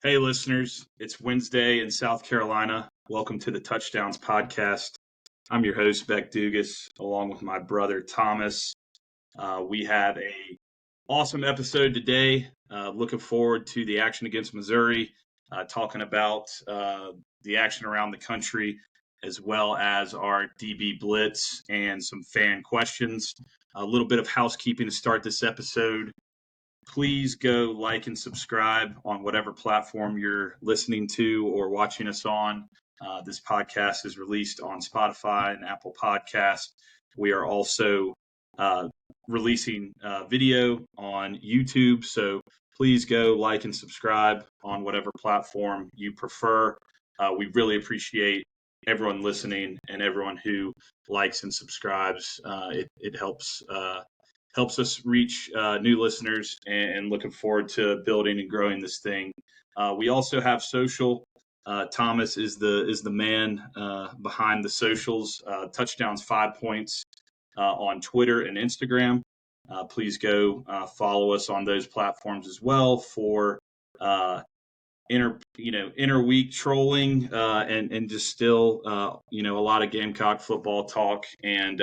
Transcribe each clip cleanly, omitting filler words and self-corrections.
Hey, listeners, it's Wednesday in South Carolina. Welcome to the Touchdowns Podcast. I'm your host, Beck Dugas, along with my brother, Thomas. We have a awesome episode today. Looking forward to the action against Missouri, talking about the action around the country, as well as our DB Blitz and some fan questions. A little bit of housekeeping to start this episode. Please go like and subscribe on whatever platform you're listening to or watching us on. This podcast is released on Spotify and Apple Podcasts. We are also releasing video on YouTube, so please go like and subscribe on whatever platform you prefer. We really appreciate everyone listening and everyone who likes and subscribes. It helps us reach new listeners, and looking forward to building and growing this thing. We also have social. Thomas is the man behind the socials. Touchdowns 5 points on Twitter and Instagram. Please go follow us on those platforms as well for interweek trolling and just still a lot of Gamecock football talk and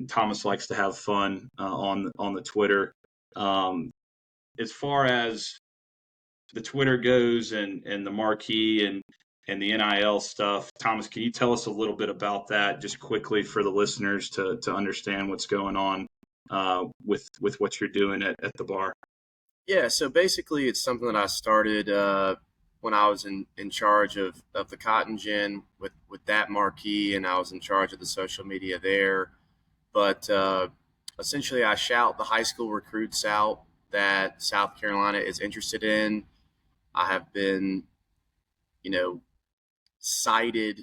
Thomas likes to have fun on the Twitter. As far as the Twitter goes and the marquee and the NIL stuff, Thomas, can you tell us a little bit about that just quickly for the listeners to understand what's going on with what you're doing at the bar? Yeah, so basically it's something that I started when I was in charge of the Cotton Gin with that marquee, and I was in charge of the social media there. But essentially I shout the high school recruits out that South Carolina is interested in. I have been, cited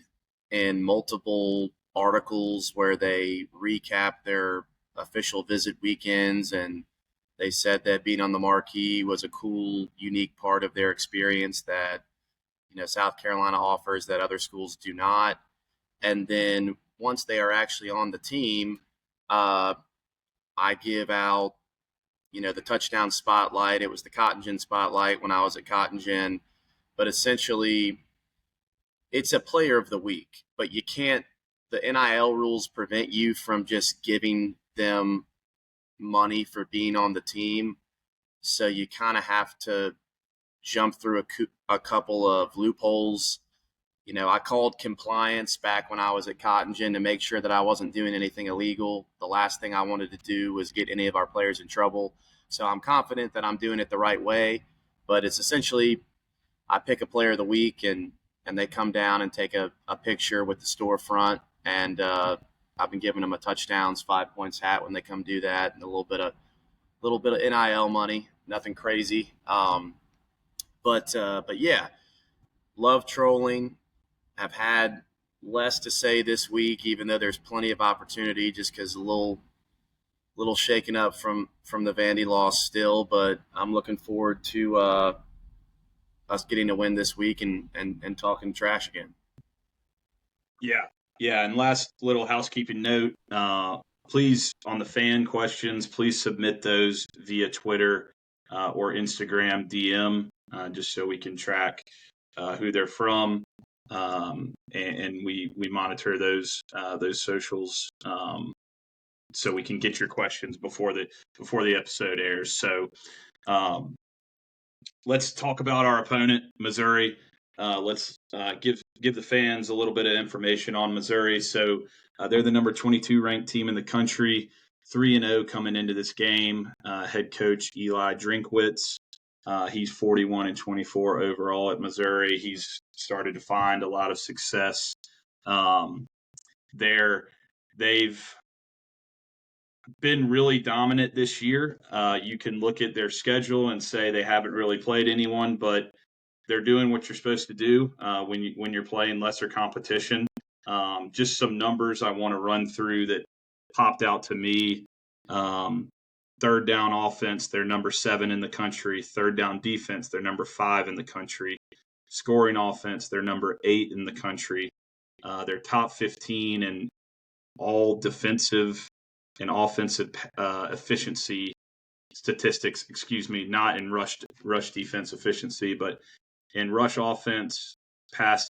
in multiple articles where they recap their official visit weekends, and they said that being on the marquee was a cool, unique part of their experience that, South Carolina offers that other schools do not. And then once they are actually on the team, I give out, the touchdown spotlight. It was the Cotton Gin spotlight when I was at Cotton Gin. But essentially, it's a player of the week. But you can't, the NIL rules prevent you from just giving them money for being on the team. So you kind of have to jump through a couple of loopholes. I called compliance back when I was at Cotton Gin to make sure that I wasn't doing anything illegal. The last thing I wanted to do was get any of our players in trouble. So I'm confident that I'm doing it the right way. But it's essentially, I pick a player of the week and they come down and take a picture with the storefront. And I've been giving them a touchdowns 5 points hat when they come do that, and a little bit of NIL money, nothing crazy. But yeah, love trolling. Have had less to say this week, even though there's plenty of opportunity, just because a little shaken up from the Vandy loss still. But I'm looking forward to us getting a win this week and talking trash again. Yeah. And last little housekeeping note, please, on the fan questions, please submit those via Twitter or Instagram DM, just so we can track who they're from. And we monitor those socials so we can get your questions before the episode airs. So let's talk about our opponent, Missouri. Let's give the fans a little bit of information on Missouri. So they're the number 22 ranked team in the country, 3-0 coming into this game. Head coach Eli Drinkwitz. He's 41-24 overall at Missouri. He's started to find a lot of success there. They've been really dominant this year. You can look at their schedule and say they haven't really played anyone, but they're doing what you're supposed to do when you're playing lesser competition. Just some numbers I want to run through that popped out to me. Third down offense, they're number 7 in the country. Third down defense, they're number 5 in the country. Scoring offense, they're number 8 in the country. They're top 15 in all defensive and offensive efficiency statistics, not in rush defense efficiency, but in rush offense, pass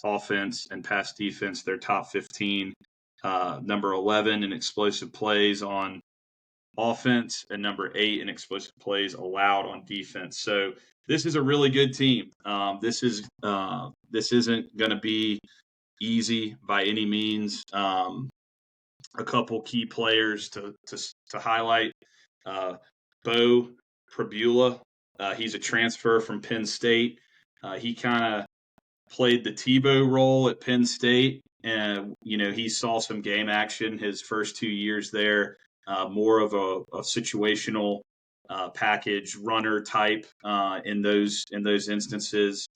offense, and pass defense. They're top 15, number 11 in explosive plays on offense, and number 8 in explosive plays allowed on defense. So this is a really good team. This isn't going to be easy by any means. A couple key players to highlight: Bo Pribula. He's a transfer from Penn State. He kind of played the Tebow role at Penn State, and he saw some game action his first 2 years there. More of a situational package runner type in those instances.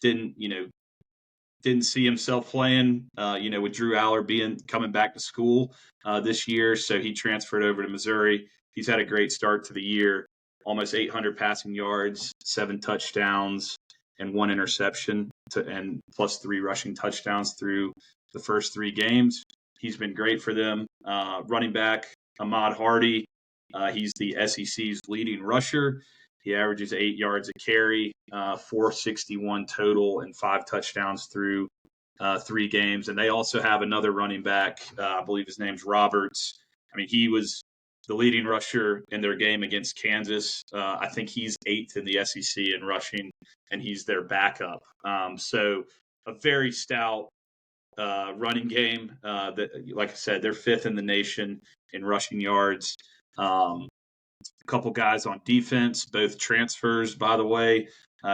Didn't see himself playing, with Drew Aller coming back to school this year, so he transferred over to Missouri. He's had a great start to the year, almost 800 passing yards, 7 touchdowns, and 1 interception, and plus 3 rushing touchdowns through the first 3 games. He's been great for them. Running back Ahmad Hardy, he's the SEC's leading rusher. He averages 8 yards a carry, 461 total, and 5 touchdowns through 3 games. And they also have another running back. I believe his name's Roberts. I mean, he was the leading rusher in their game against Kansas. I think he's 8th in the SEC in rushing, and he's their backup. So a very stout running game. That, like I said, they're 5th in the nation in rushing yards. A couple guys on defense, both transfers, by the way.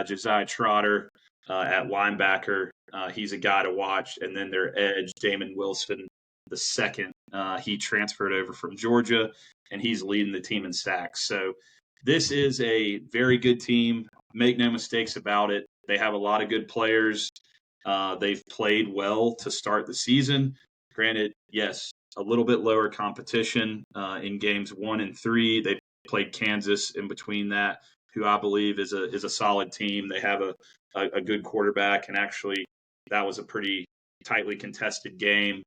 Josiah Trotter at linebacker. He's a guy to watch. And then their edge, Damon Wilson, the second. He transferred over from Georgia, and he's leading the team in sacks. So this is a very good team. Make no mistakes about it. They have a lot of good players. They've played well to start the season. Granted, yes, a little bit lower competition in games 1 and 3. They played Kansas in between that, who I believe is a solid team. They have a good quarterback, and actually that was a pretty tightly contested game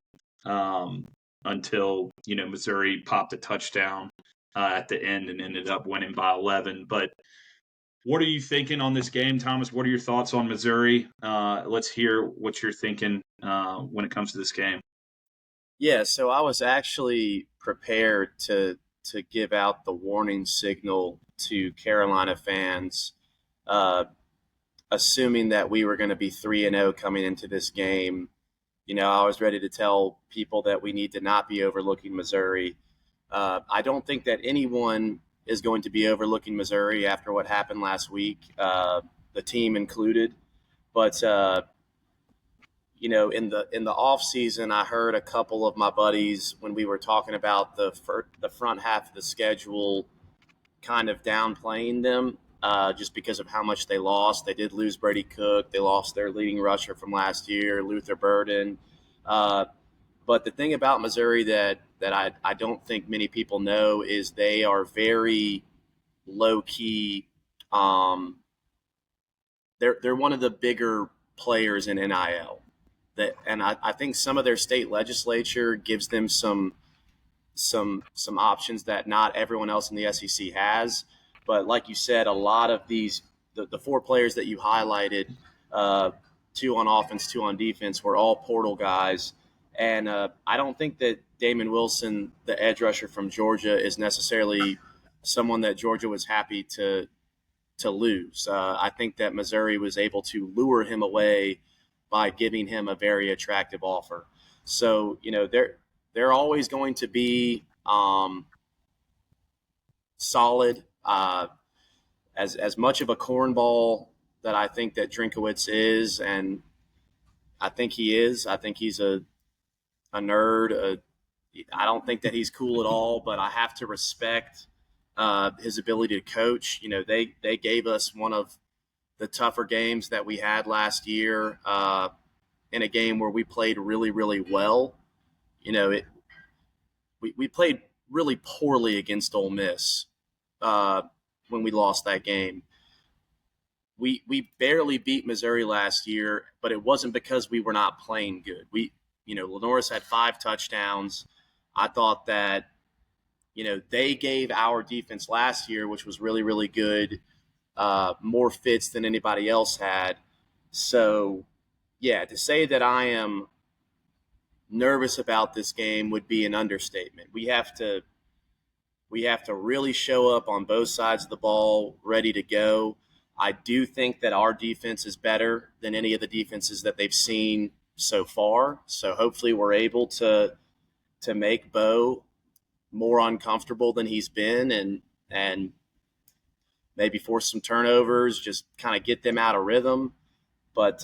until Missouri popped a touchdown at the end and ended up winning by 11. But what are you thinking on this game, Thomas? What are your thoughts on Missouri? Let's hear what you're thinking when it comes to this game. Yeah, so I was actually prepared to give out the warning signal to Carolina fans, assuming that we were going to be 3-0 coming into this game. I was ready to tell people that we need to not be overlooking Missouri. I don't think that anyone is going to be overlooking Missouri after what happened last week, the team included. But in the off season, I heard a couple of my buddies when we were talking about the front half of the schedule, kind of downplaying them just because of how much they lost. They did lose Brady Cook. They lost their leading rusher from last year, Luther Burden. But the thing about Missouri that I don't think many people know is they are very low key. They're one of the bigger players in NIL. And I think some of their state legislature gives them some options that not everyone else in the SEC has. But like you said, a lot of these, the 4 players that you highlighted, 2 on offense, 2 on defense, were all portal guys. And I don't think that Damon Wilson, the edge rusher from Georgia, is necessarily someone that Georgia was happy to lose. I think that Missouri was able to lure him away by giving him a very attractive offer. So, they're always going to be solid. As much of a cornball that I think that Drinkwitz is, and I think he is. I think he's a nerd. I don't think that he's cool at all, but I have to respect his ability to coach. They gave us one of the tougher games that we had last year in a game where we played really, really well. We played really poorly against Ole Miss when we lost that game. We barely beat Missouri last year, but it wasn't because we were not playing good. Lenoris had 5 touchdowns. I thought that they gave our defense last year, which was really, really good, more fits than anybody else had. So, yeah, to say that I am nervous about this game would be an understatement. We have to really show up on both sides of the ball, ready to go. I do think that our defense is better than any of the defenses that they've seen so far. So hopefully we're able to make Bo more uncomfortable than he's been, and maybe force some turnovers, just kind of get them out of rhythm. But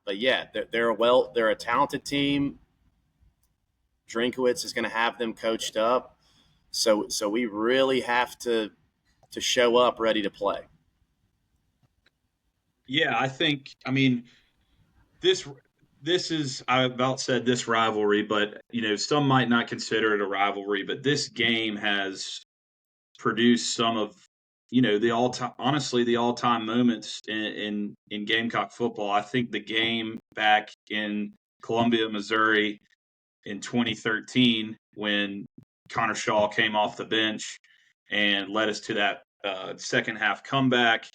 yeah, they're a talented team. Drinkwitz is going to have them coached up. So we really have to show up ready to play. Yeah, I mean, this is, I about said this rivalry, but some might not consider it a rivalry, but this game has produced some of the all-time moments in Gamecock football. I think the game back in Columbia, Missouri in 2013 when Connor Shaw came off the bench and led us to that second half comeback,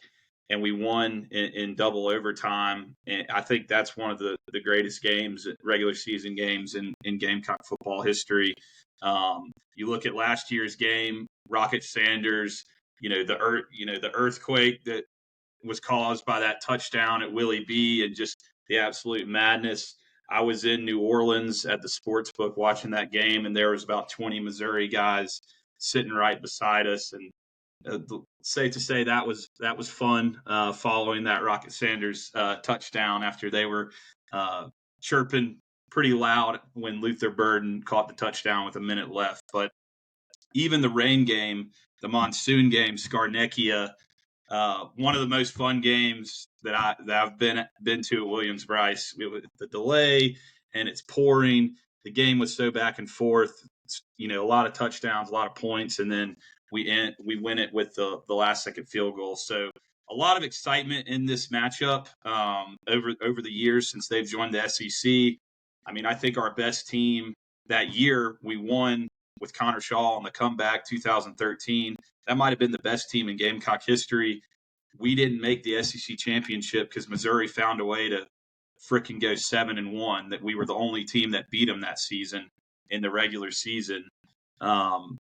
and we won in double overtime. And I think that's one of the greatest games, regular season games in Gamecock football history. You look at last year's game, Rocket Sanders, the earthquake that was caused by that touchdown at Willie B, and just the absolute madness. I was in New Orleans at the sports book watching that game, and there was about 20 Missouri guys sitting right beside us. And safe to say that was fun following that Rocket Sanders touchdown after they were chirping pretty loud when Luther Burden caught the touchdown with a minute left. But even the rain game, the monsoon game, Scarnecchia, one of the most fun games that I've been to at Williams-Brice. The delay, and it's pouring. The game was so back and forth. A lot of touchdowns, a lot of points, and then we win it with the last second field goal. So a lot of excitement in this matchup over the years since they've joined the SEC. I mean, I think our best team that year, we won with Connor Shaw on the comeback, 2013. That might have been the best team in Gamecock history. We didn't make the SEC championship because Missouri found a way to fricking go 7-1. That we were the only team that beat them that season in the regular season. And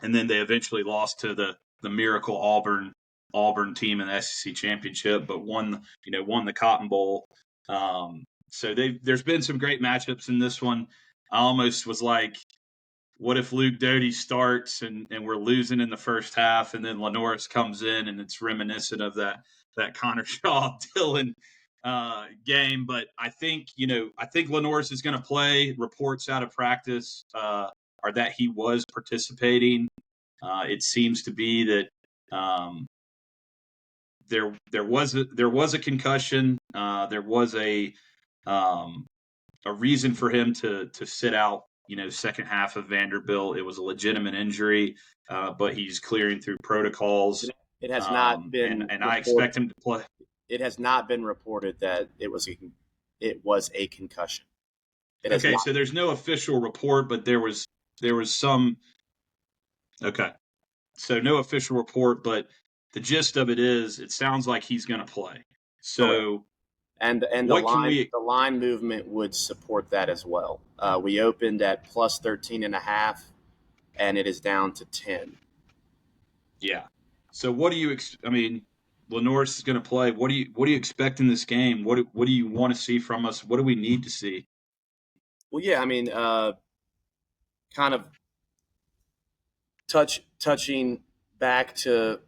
then they eventually lost to the miracle Auburn team in the SEC championship, but won the Cotton Bowl. So there's been some great matchups in this one. I almost was like, what if Luke Doty starts and we're losing in the first half, and then Lenoris comes in, and it's reminiscent of that Connor Shaw Dillon game. But I think Lenoris is going to play. Reports out of practice are that he was participating. It seems to be that there was a concussion. There was a reason for him to sit out. Second half of Vanderbilt. It was a legitimate injury, but he's clearing through protocols. It has not been, and I expect him to play. It has not been reported that it was a concussion. Okay, so there's no official report, but there was some. Okay, so no official report, but the gist of it is, it sounds like he's going to play. So. And the line movement would support that as well. We opened at plus 13.5, and it is down to 10. Yeah. So what do you? I mean, Lenoris is going to play. What do you expect in this game? What do you want to see from us? What do we need to see? Well, yeah, I mean, kind of touching back to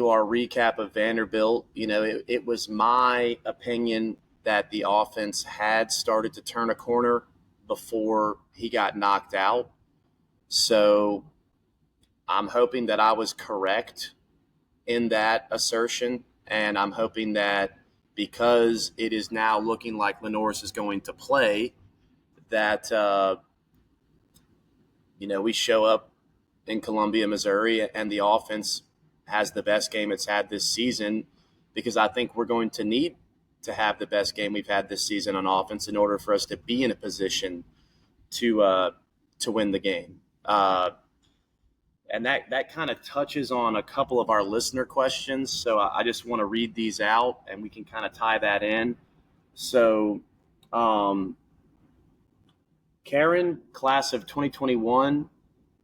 our recap of Vanderbilt, it was my opinion that the offense had started to turn a corner before he got knocked out. So I'm hoping that I was correct in that assertion, and I'm hoping that because it is now looking like Lenoris is going to play, that we show up in Columbia, Missouri, and the offense has the best game it's had this season, because I think we're going to need to have the best game we've had this season on offense in order for us to be in a position to win the game. And that kind of touches on a couple of our listener questions. So I just want to read these out and we can kind of tie that in. So, Karen, class of 2021,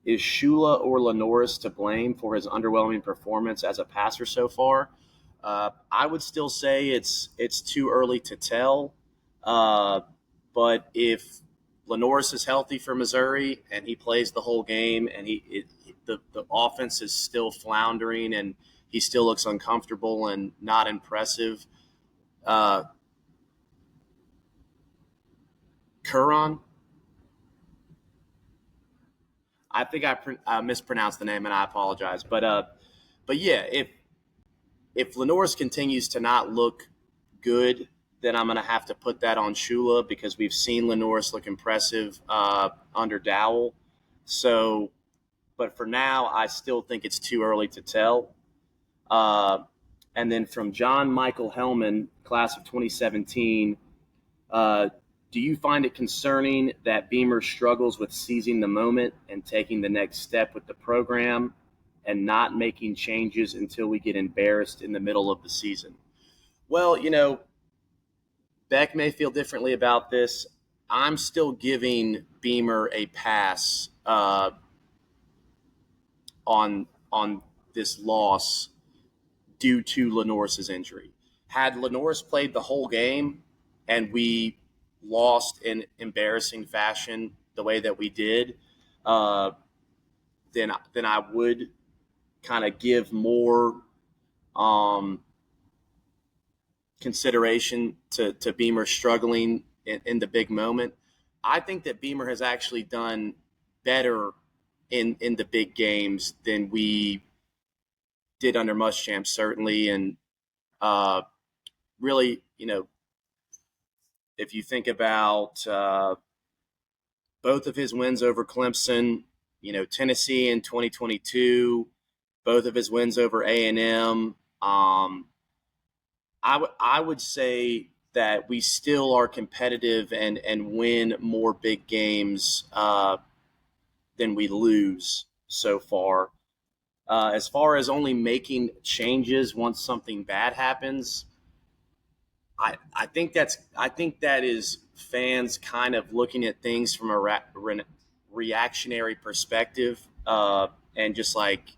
is Shula or Lenoris to blame for his underwhelming performance as a passer so far? I would still say it's too early to tell. But if Lenoris is healthy for Missouri and he plays the whole game and the offense is still floundering and he still looks uncomfortable and not impressive, Curran, I think I mispronounced the name and I apologize. But yeah, if Lenoris continues to not look good, then I'm going to have to put that on Shula because we've seen Lenoris look impressive under Dowell. So, but for now, I still think it's too early to tell. And then from John Michael Hellman, class of 2017, do you find it concerning that Beamer struggles with seizing the moment and taking the next step with the program and not making changes until we get embarrassed in the middle of the season? Well, Beck may feel differently about this. I'm still giving Beamer a pass on this loss due to Lenoris' injury. Had Lenoris played the whole game and we lost in embarrassing fashion the way that we did, then I would kind of give more consideration to Beamer struggling in the big moment. I think that Beamer has actually done better in the big games than we did under Muschamp, certainly. And really, if you think about both of his wins over Clemson, Tennessee in 2022, both of his wins over A&M, I would say that we still are competitive and win more big games than we lose so far. As far as only making changes once something bad happens, I think that is fans kind of looking at things from a reactionary perspective, and just like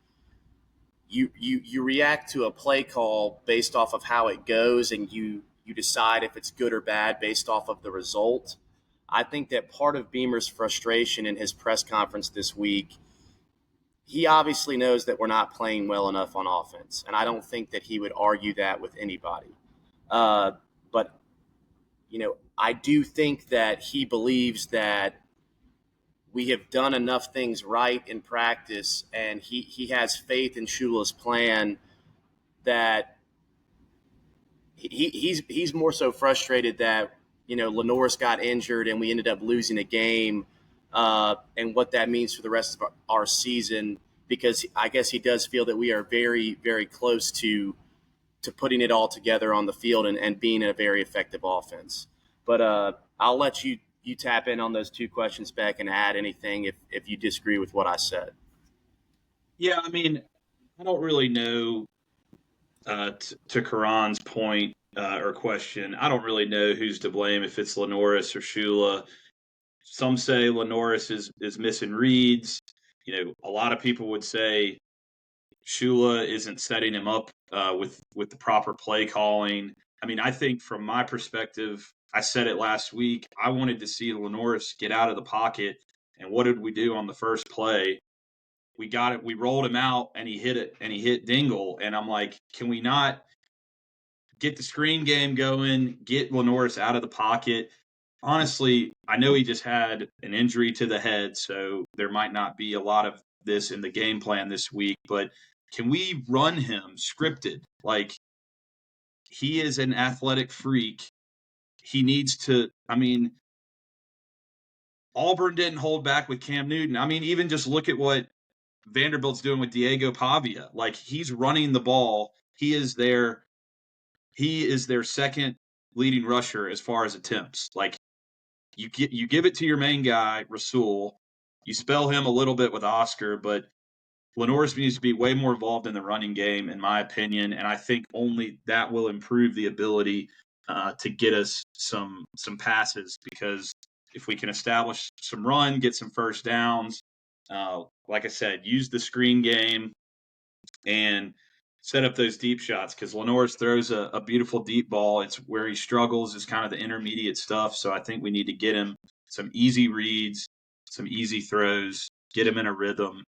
you react to a play call based off of how it goes, and you decide if it's good or bad based off of the result. I think that part of Beamer's frustration in his press conference this week, he obviously knows that we're not playing well enough on offense, and I don't think that he would argue that with anybody. But, I do think that he believes that we have done enough things right in practice, and he has faith in Shula's plan that he's more so frustrated that, Lenoris got injured and we ended up losing a game, and what that means for the rest of our season, because I guess he does feel that we are very, very close to putting it all together on the field and being a very effective offense. But I'll let you tap in on those two questions, Beck, and add anything if you disagree with what I said. Yeah, I mean, I don't really know, to Karan's point or question, I don't really know who's to blame, if it's Lenoris or Shula. Some say Lenoris is missing reads. A lot of people would say Shula isn't setting him up with the proper play calling. I mean, I think from my perspective, I said it last week, I wanted to see Lenoris get out of the pocket. And what did we do on the first play? We got it. We rolled him out and he hit it, and he hit Dingle. And I'm like, can we not get the screen game going, get Lenoris out of the pocket? Honestly, I know he just had an injury to the head, so there might not be a lot of this in the game plan this week, but can we run him scripted? Like, he is an athletic freak. He needs to, I mean, Auburn didn't hold back with Cam Newton. I mean, even just look at what Vanderbilt's doing with Diego Pavia. Like, he's running the ball. He is their second leading rusher as far as attempts. Like, you give it to your main guy, Rasul. You spell him a little bit with Oscar, but Lenore's needs to be way more involved in the running game, in my opinion, and I think only that will improve the ability to get us some passes. Because if we can establish some run, get some first downs, like I said, use the screen game and set up those deep shots. Because Lenore's throws a beautiful deep ball. It's where he struggles is kind of the intermediate stuff. So I think we need to get him some easy reads, some easy throws, get him in a rhythm.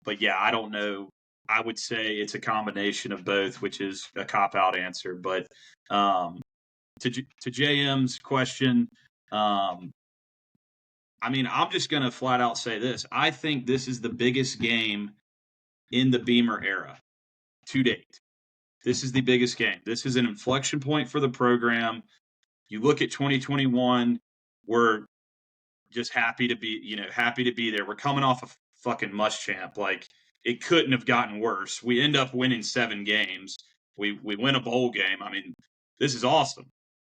But yeah, I don't know. I would say it's a combination of both, which is a cop-out answer. But to JM's question, I mean, I'm just going to flat out say this. I think this is the biggest game in the Beamer era to date. This is the biggest game. This is an inflection point for the program. You look at 2021, we're just happy to be there. We're coming off a fucking Muschamp. Like, it couldn't have gotten worse. We end up winning 7 games. We win a bowl game. I mean, this is awesome.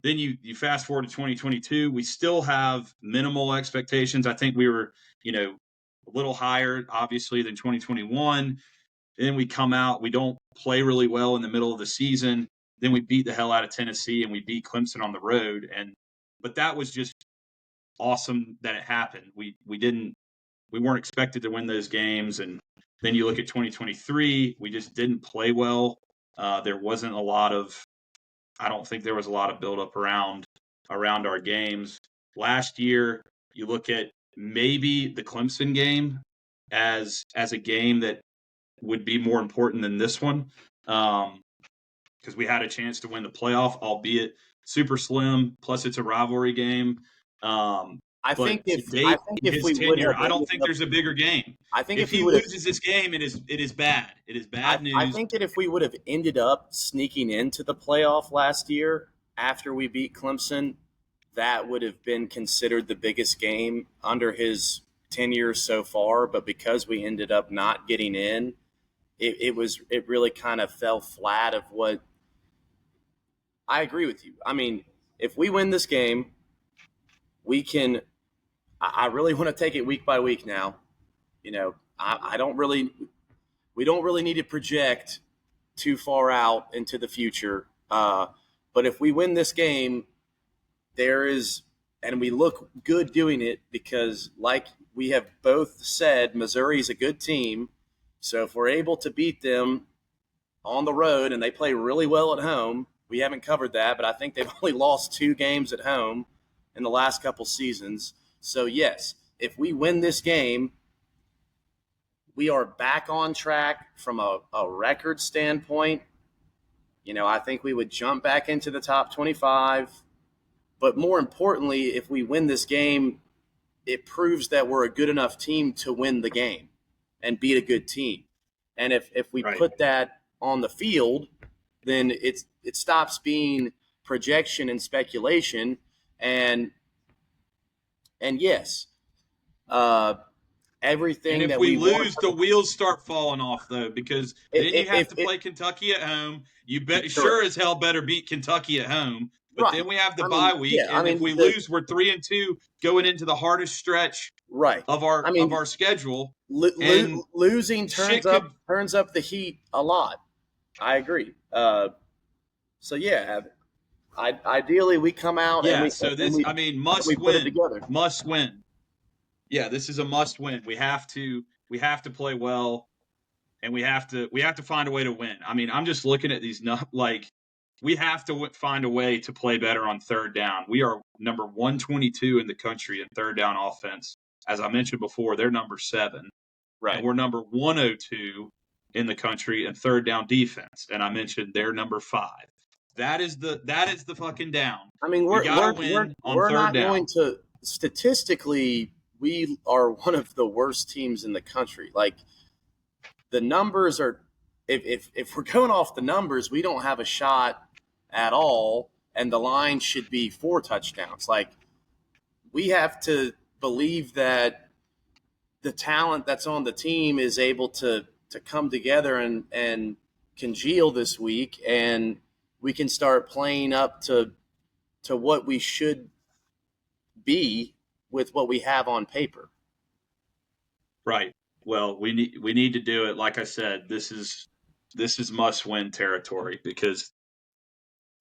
Then you fast forward to 2022. We still have minimal expectations. I think we were, a little higher, obviously, than 2021. Then we come out. We don't play really well in the middle of the season. Then we beat the hell out of Tennessee and we beat Clemson on the road. But that was just awesome that it happened. We weren't expected to win those games. And then you look at 2023, we just didn't play well. There wasn't a lot of, I don't think there was a lot of buildup around our games. Last year, you look at maybe the Clemson game as a game that would be more important than this one, because we had a chance to win the playoff, albeit super slim. Plus, it's a rivalry game. I think if we tenure, I don't think there's a bigger game. I think if he loses this game, it is bad. It is bad news. I think that if we would have ended up sneaking into the playoff last year after we beat Clemson, that would have been considered the biggest game under his tenure so far. But because we ended up not getting in, it really kind of fell flat of what. I agree with you. I mean, if we win this game, we can. I really want to take it week by week now. I don't really. We don't really need to project too far out into the future. But if we win this game, and we look good doing it, because like we have both said, Missouri is a good team. So if we're able to beat them on the road and they play really well at home, we haven't covered that, but I think they've only lost 2 games at home in the last couple seasons. So yes, if we win this game, we are back on track from a record standpoint. I think we would jump back into the top 25. But more importantly, if we win this game, it proves that we're a good enough team to win the game and beat a good team. And if we put that on the field, then it stops being projection and speculation. And yes, everything. And if that we lose, the wheels start falling off, though, because then you have to play Kentucky at home. You sure as hell better beat Kentucky at home. But then we have the bye week, and if we lose, we're 3-2 going into the hardest stretch of our schedule. Losing turns up the heat a lot. I agree. So yeah, ideally we come out. Yeah. Must win. Yeah, this is a must win. We have to play well, and we have to find a way to win. I mean, I'm just looking at these we have to find a way to play better on third down. We are number 122 in the country in third down offense. As I mentioned before, they're number 7. Right. And we're number 102 in the country in third down defense. And I mentioned they're number 5. That is the fucking down. I mean, we're not going to statistically. We are one of the worst teams in the country. Like, the numbers are. If we're going off the numbers, we don't have a shot at all, and the line should be 4 touchdowns. Like, we have to believe that the talent that's on the team is able to come together and congeal this week, and we can start playing up to what we should be with what we have on paper. Right. Well, we need to do it. Like I said, this is must-win territory because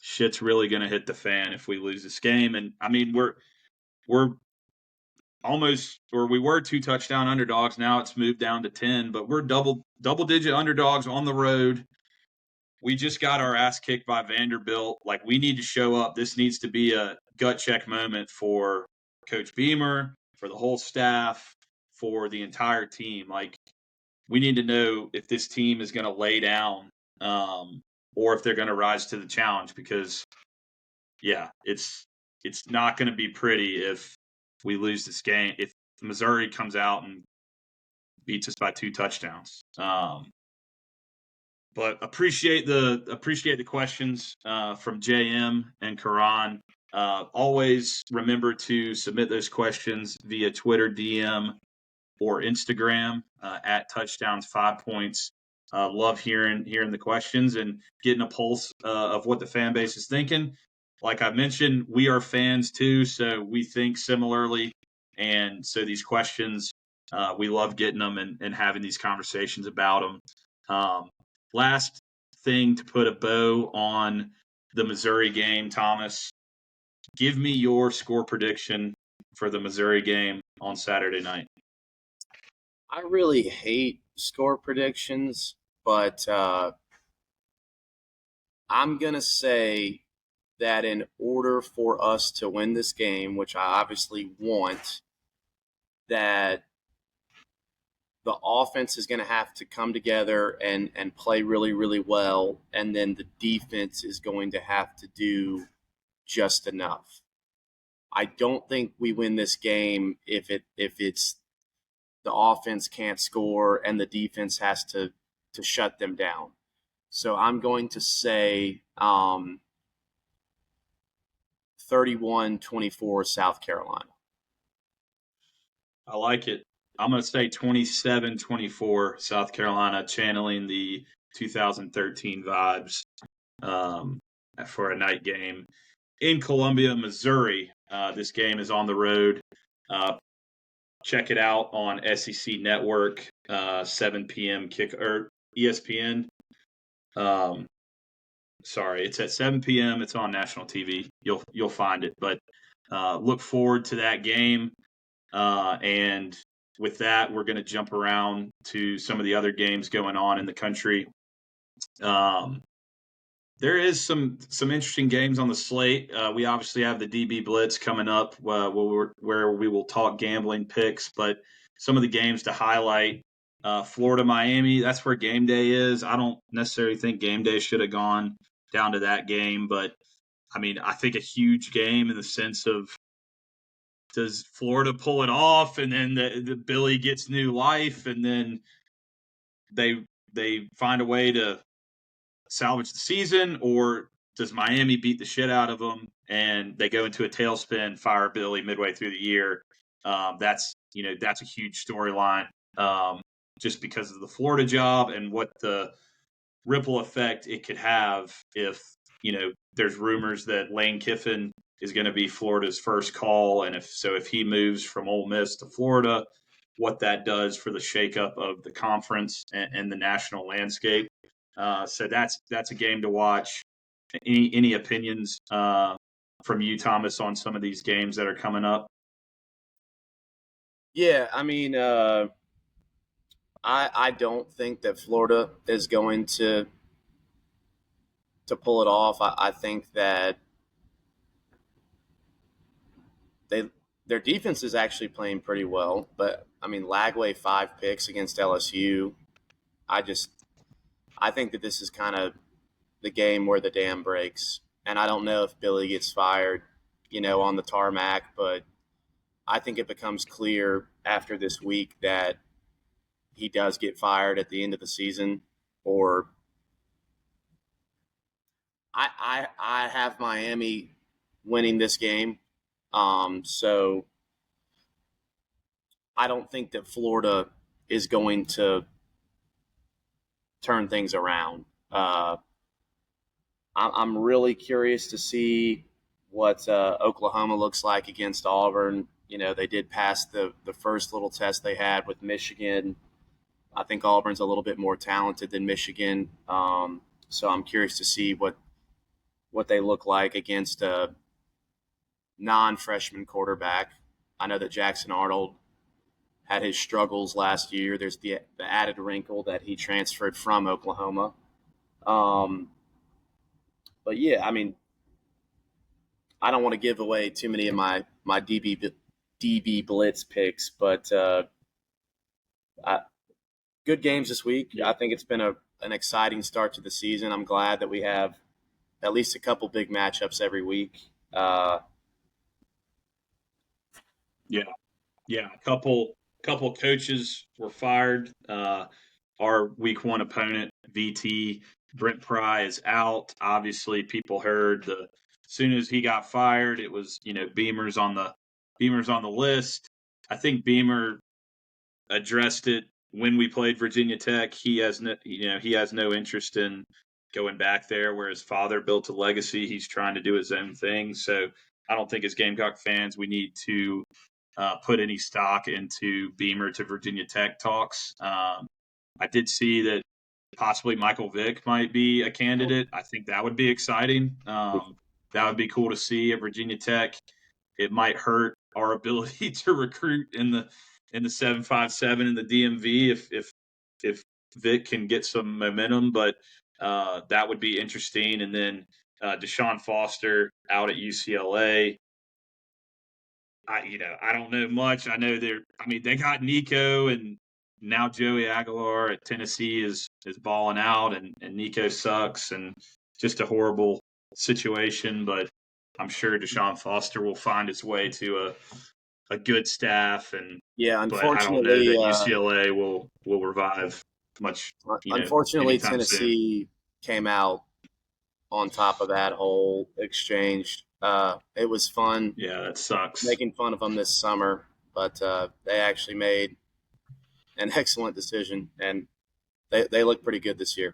shit's really going to hit the fan if we lose this game. And I mean, we're almost, or we were 2 touchdown underdogs. Now it's moved down to 10, but we're double-digit underdogs on the road. We just got our ass kicked by Vanderbilt. Like, we need to show up. This needs to be a gut check moment for Coach Beamer, for the whole staff, for the entire team. Like, we need to know if this team is going to lay down, or if they're going to rise to the challenge. Because, yeah, it's not going to be pretty if we lose this game. If Missouri comes out and beats us by 2 touchdowns. But appreciate the questions from JM and Karan. Always remember to submit those questions via Twitter DM or Instagram at touchdowns 5 points. Love hearing the questions and getting a pulse of what the fan base is thinking. Like I mentioned, we are fans too, so we think similarly. And so these questions, we love getting them and having these conversations about them. Last thing to put a bow on the Missouri game, Thomas, give me your score prediction for the Missouri game on Saturday night. I really hate score predictions, but I'm going to say that in order for us to win this game, which I obviously want, that the offense is going to have to come together and play really, really well, and then the defense is going to have to do just enough. I don't think we win this game if it's the offense can't score and the defense has to shut them down. So I'm going to say 31-24 South Carolina. I like it. I'm going to say 27-24 South Carolina, channeling the 2013 vibes for a night game in Columbia, Missouri. This game is on the road. Check it out on SEC Network, 7 p.m. kick or ESPN. Sorry, it's at 7 p.m. It's on national TV. You'll find it. But look forward to that game. And with that, we're going to jump around to some of the other games going on in the country. There is some interesting games on the slate. We obviously have the DB Blitz coming up, where we will talk gambling picks. But some of the games to highlight: Florida, Miami. That's where game day is. I don't necessarily think game day should have gone down to that game, but I mean, I think a huge game in the sense of, does Florida pull it off, and then the Billy gets new life, and then they find a way to salvage the season, or does Miami beat the shit out of them and they go into a tailspin, fire Billy midway through the year? That's a huge storyline, just because of the Florida job and what the ripple effect it could have if there's rumors that Lane Kiffin is going to be Florida's first call, and if he moves from Ole Miss to Florida, what that does for the shakeup of the conference and the national landscape. So that's a game to watch. Any opinions from you, Thomas, on some of these games that are coming up? Yeah, I mean, I don't think that Florida is going to pull it off. I think that their defense is actually playing pretty well. But I mean, Lagway 5 picks against LSU. I think that this is kind of the game where the dam breaks. And I don't know if Billy gets fired, on the tarmac, but I think it becomes clear after this week that he does get fired at the end of the season, or I have Miami winning this game. So I don't think that Florida is going to turn things around. I'm really curious to see what Oklahoma looks like against Auburn. They did pass the first little test they had with Michigan. I think Auburn's a little bit more talented than Michigan. So I'm curious to see what they look like against a non-freshman quarterback. I know that Jackson Arnold had his struggles last year. There's the added wrinkle that he transferred from Oklahoma. But yeah, I mean, I don't want to give away too many of my DB Blitz picks, but good games this week. Yeah. I think it's been an exciting start to the season. I'm glad that we have at least a couple big matchups every week. Yeah. A couple coaches were fired. Our week one opponent, VT Brent Pry, is out. Obviously, people heard as soon as he got fired, it was Beamer's on the list. I think Beamer addressed it when we played Virginia Tech. He has no interest in going back there where his father built a legacy. He's trying to do his own thing. So I don't think as Gamecock fans we need to put any stock into Beamer to Virginia Tech talks. I did see that possibly Michael Vick might be a candidate. I think that would be exciting. That would be cool to see at Virginia Tech. It might hurt our ability to recruit in the 757 in the DMV if Vic can get some momentum, but that would be interesting. And then Deshaun Foster out at UCLA. I don't know much. I know they got Nico, and now Joey Aguilar at Tennessee is balling out, and Nico sucks, and just a horrible situation. But I'm sure Deshaun Foster will find his way to a good staff, but I don't know that UCLA will revive much. Unfortunately, anytime Tennessee came out on top of that whole exchange. It was fun. Yeah, that sucks. Making fun of them this summer, but they actually made an excellent decision, and they look pretty good this year.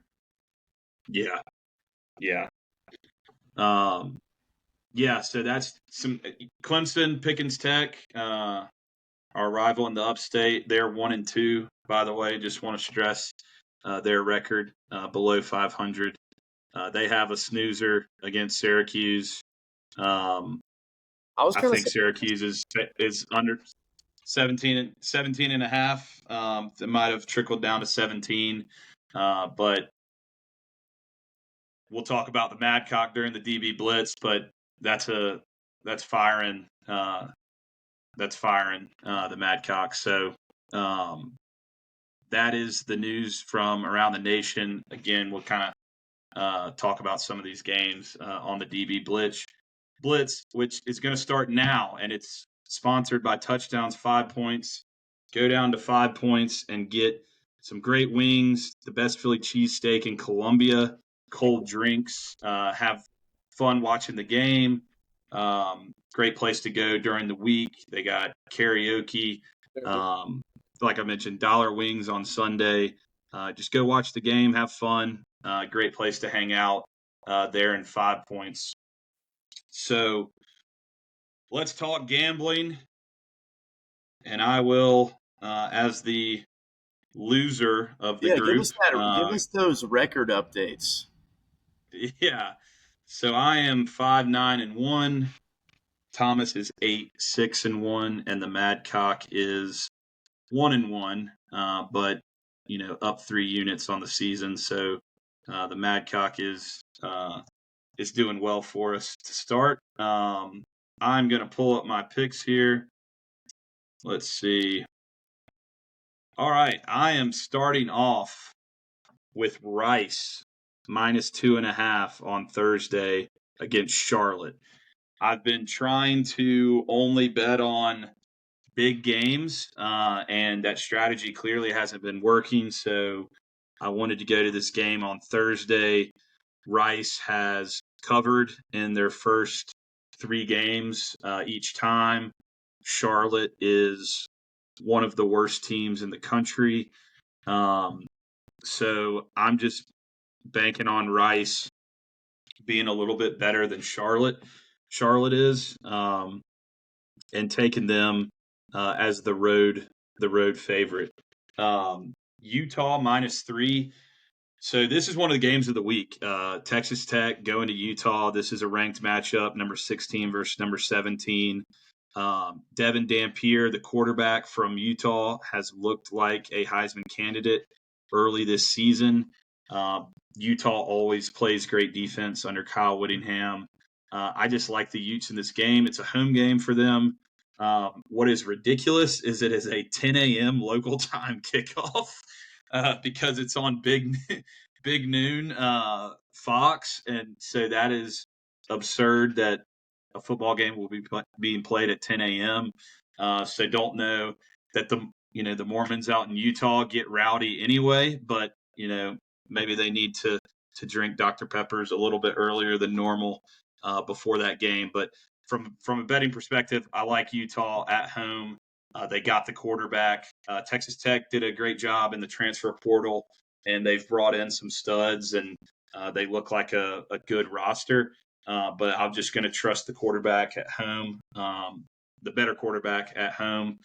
Yeah. So that's some Clemson, Pickens Tech, our rival in the upstate. They're 1-2, by the way. Just want to stress their record below 500. They have a snoozer against Syracuse. I think Syracuse is under 17 and a half. It might have trickled down to 17, but we'll talk about the Madcock during the DB Blitz. But that's firing. That's firing the Madcock. So that is the news from around the nation. Again, we'll kind of talk about some of these games on the DB Blitz, which is going to start now, and it's sponsored by Touchdowns 5 points. Go down to 5 points and get some great wings, the best Philly cheesesteak in Columbia, cold drinks, have fun watching the game. Great place to go during the week. They got karaoke. Like I mentioned, dollar wings on Sunday. Just go watch the game, have fun. Great place to hang out there in 5 points. So let's talk gambling. And I will, as the loser of the group. Give us those record updates. Yeah. So I am 5-9-1. Thomas is 8-6-1, and the Madcock is 1-1. But up 3 units on the season. So the Madcock is doing well for us to start. I'm going to pull up my picks here. Let's see. All right. I am starting off with Rice -2.5 on Thursday against Charlotte. I've been trying to only bet on big games, and that strategy clearly hasn't been working. So I wanted to go to this game on Thursday. Rice has covered in their first 3 games each time. Charlotte is one of the worst teams in the country. So I'm just banking on Rice being a little bit better than Charlotte is, and taking them as the road favorite. Utah -3. So this is one of the games of the week. Texas Tech going to Utah. This is a ranked matchup, number 16 versus number 17. Devin Dampier, the quarterback from Utah, has looked like a Heisman candidate early this season. Utah always plays great defense under Kyle Whittingham. I just like the Utes in this game. It's a home game for them. What is ridiculous is it is a 10 a.m. local time kickoff because it's on Big Noon Fox, and so that is absurd that a football game will be being played at 10 a.m. So don't know that the Mormons out in Utah get rowdy anyway, but maybe they need to drink Dr. Peppers a little bit earlier than normal before that game. But from a betting perspective, I like Utah at home. They got the quarterback. Texas Tech did a great job in the transfer portal, and they've brought in some studs, and they look like a good roster. But I'm just going to trust the quarterback at home, the better quarterback at home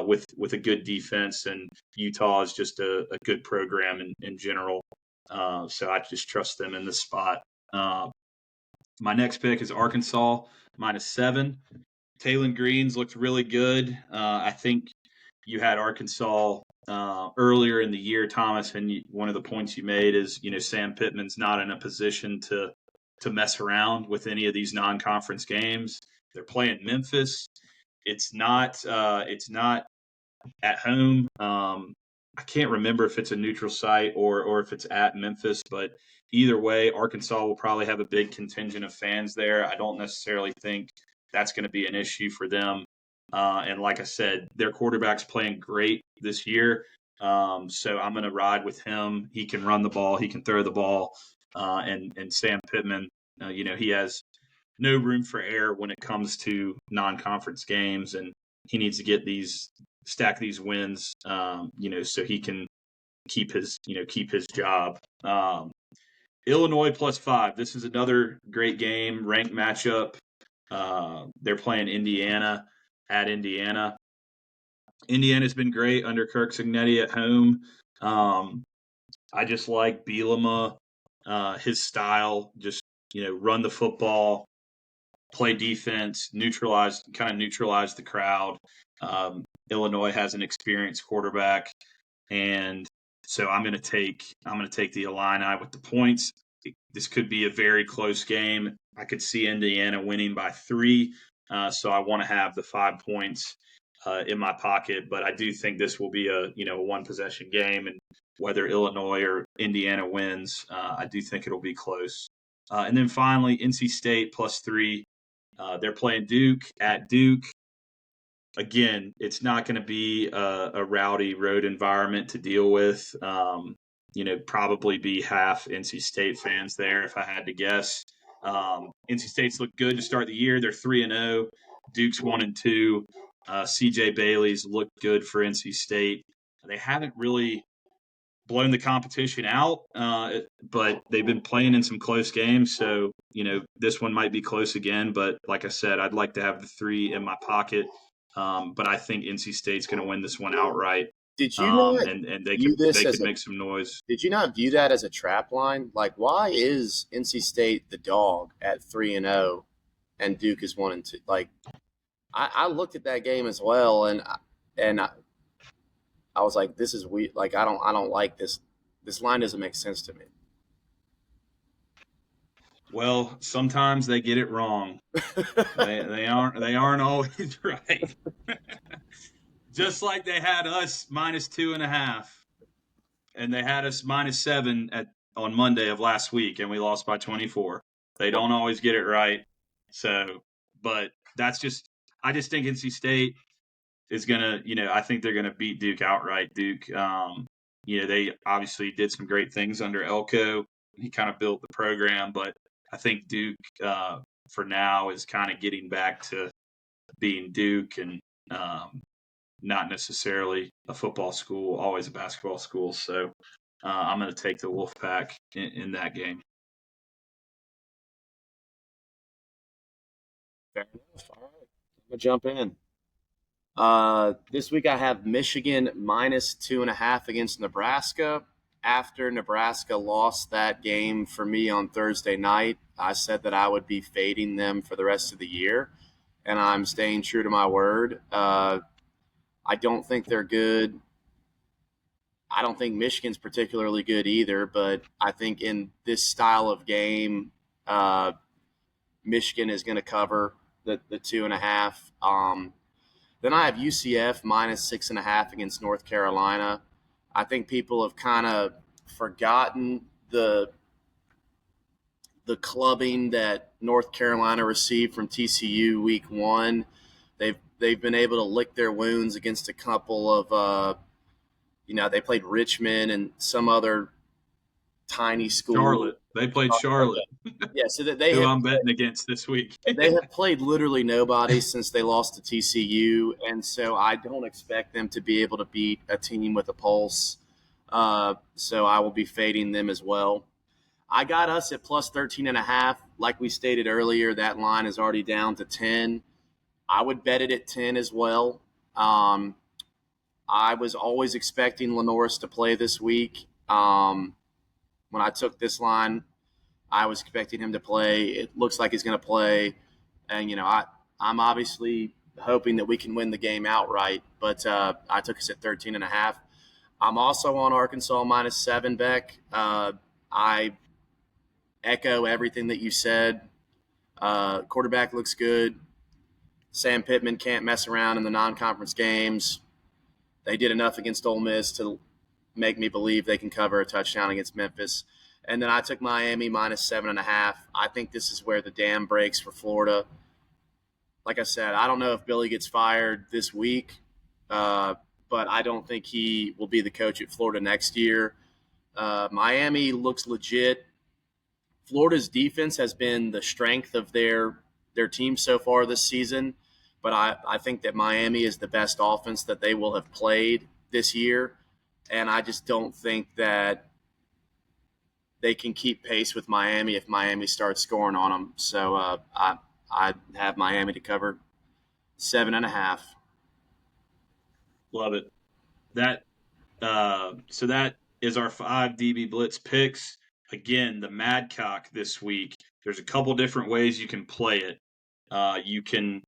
with a good defense. And Utah is just a good program in general. So I just trust them in this spot. My next pick is Arkansas -7. Taylon Greens looked really good. I think you had Arkansas earlier in the year, Thomas, and one of the points you made is Sam Pittman's not in a position to mess around with any of these non-conference games. They're playing Memphis. It's not at home. I can't remember if it's a neutral site or if it's at Memphis, but either way, Arkansas will probably have a big contingent of fans there. I don't necessarily think that's going to be an issue for them. And like I said, their quarterback's playing great this year. So I'm going to ride with him. He can run the ball. He can throw the ball. And Sam Pittman, he has no room for error when it comes to non-conference games, and he needs to stack these wins, so he can keep his job. Illinois +5. This is another great game, ranked matchup. They're playing Indiana at Indiana. Indiana's been great under Kirk Cignetti at home. I just like Bielema, his style, just run the football, play defense, neutralize the crowd. Illinois has an experienced quarterback, and so I'm going to take the Illini with the points. This could be a very close game. I could see Indiana winning by 3, so I want to have the 5 points in my pocket. But I do think this will be a one possession game, and whether Illinois or Indiana wins, I do think it'll be close. And then finally, NC State +3. They're playing Duke at Duke. Again, it's not going to be a rowdy road environment to deal with. Probably be half NC State fans there if I had to guess. NC State's looked good to start the year. They're 3-0. Duke's 1-2. CJ Bailey's looked good for NC State. They haven't really blown the competition out, but they've been playing in some close games. So, this one might be close again. But like I said, I'd like to have the 3 in my pocket. But I think NC State's going to win this one outright. Did you not and they view this could make some noise. Did you not view that as a trap line? Like, why is NC State the dog at 3-0 and Duke is 1-2? Like, I looked at that game as well, and I was like, this is weird. Like, I don't like this. This line doesn't make sense to me. Well, sometimes they get it wrong. they aren't always right. Just like they had us -2.5, and they had us -7 on Monday of last week, and we lost by 24. They don't always get it right. So, but I just think NC State is gonna, I think they're gonna beat Duke outright. Duke, they obviously did some great things under Elko. He kind of built the program, but I think Duke, for now, is kind of getting back to being Duke and not necessarily a football school, always a basketball school. So I'm going to take the Wolfpack in that game. Fair enough. All right. I'm going to jump in. This week I have Michigan -2.5 against Nebraska. After Nebraska lost that game for me on Thursday night, I said that I would be fading them for the rest of the year, and I'm staying true to my word. I don't think they're good. I don't think Michigan's particularly good either, but I think in this style of game, Michigan is going to cover the 2.5. Then I have UCF -6.5 against North Carolina. I think people have kind of forgotten the clubbing that North Carolina received from TCU week one. They've been able to lick their wounds against a couple of they played Richmond and some other tiny school. Charlotte. They played Charlotte. Yeah, so that they who have I'm betting against this week. they have played literally nobody since they lost to TCU, and so I don't expect them to be able to beat a team with a pulse. So I will be fading them as well. I got us at +13.5. Like we stated earlier, that line is already down to 10. I would bet it at 10 as well. I was always expecting LaNorris to play this week. When I took this line, I was expecting him to play. It looks like he's going to play. And, I'm obviously hoping that we can win the game outright, but I took us at 13.5. I'm also on Arkansas -7, Beck. I echo everything that you said. Quarterback looks good. Sam Pittman can't mess around in the non-conference games. They did enough against Ole Miss to make me believe they can cover a touchdown against Memphis. And then I took Miami -7.5. I think this is where the dam breaks for Florida. Like I said, I don't know if Billy gets fired this week, but I don't think he will be the coach at Florida next year. Miami looks legit. Florida's defense has been the strength of their team so far this season, but I think that Miami is the best offense that they will have played this year, and I just don't think that they can keep pace with Miami if Miami starts scoring on them. So I have Miami to cover 7.5. Love it. That so that is our 5 DB Blitz picks. Again, the Madcock this week. There's a couple different ways you can play it. You can,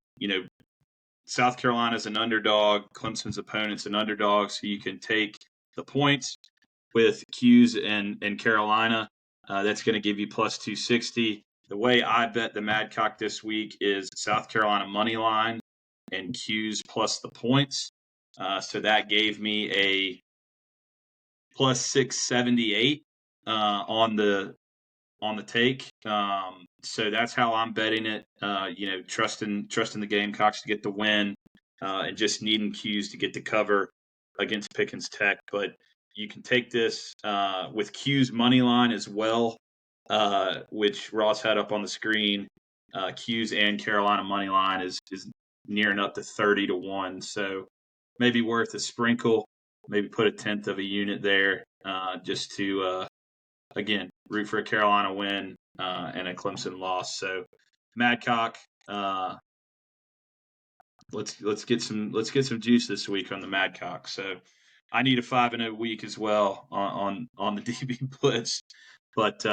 South Carolina's an underdog. Clemson's opponent's an underdog, so you can take the points with Q's and Carolina. That's going to give you +260. The way I bet the Madcock this week is South Carolina money line and Q's plus the points. So that gave me a +678 on the take. So that's how I'm betting it. Trusting the Gamecocks to get the win, and just needing Q's to get the cover against Pickens Tech. But you can take this with Q's money line as well, which Ross had up on the screen. Q's and Carolina money line is nearing up to 30-1. So maybe worth a sprinkle. Maybe put a tenth of a unit there, just to again root for a Carolina win and a Clemson loss. So Madcock, let's get some juice this week on the Madcock. So I need a 5-0 week as well on the DB Blitz. But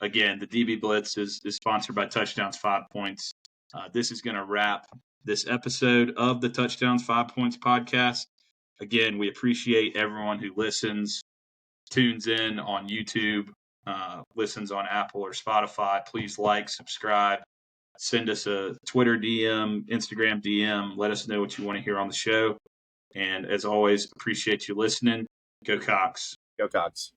again, the DB Blitz is sponsored by Touchdowns 5 Points. This is going to wrap this episode of the Touchdowns 5 Points podcast. Again, we appreciate everyone who listens, tunes in on YouTube, listens on Apple or Spotify. Please like, subscribe, send us a Twitter DM, Instagram DM. Let us know what you want to hear on the show. And as always, appreciate you listening. Go Cox. Go Cox.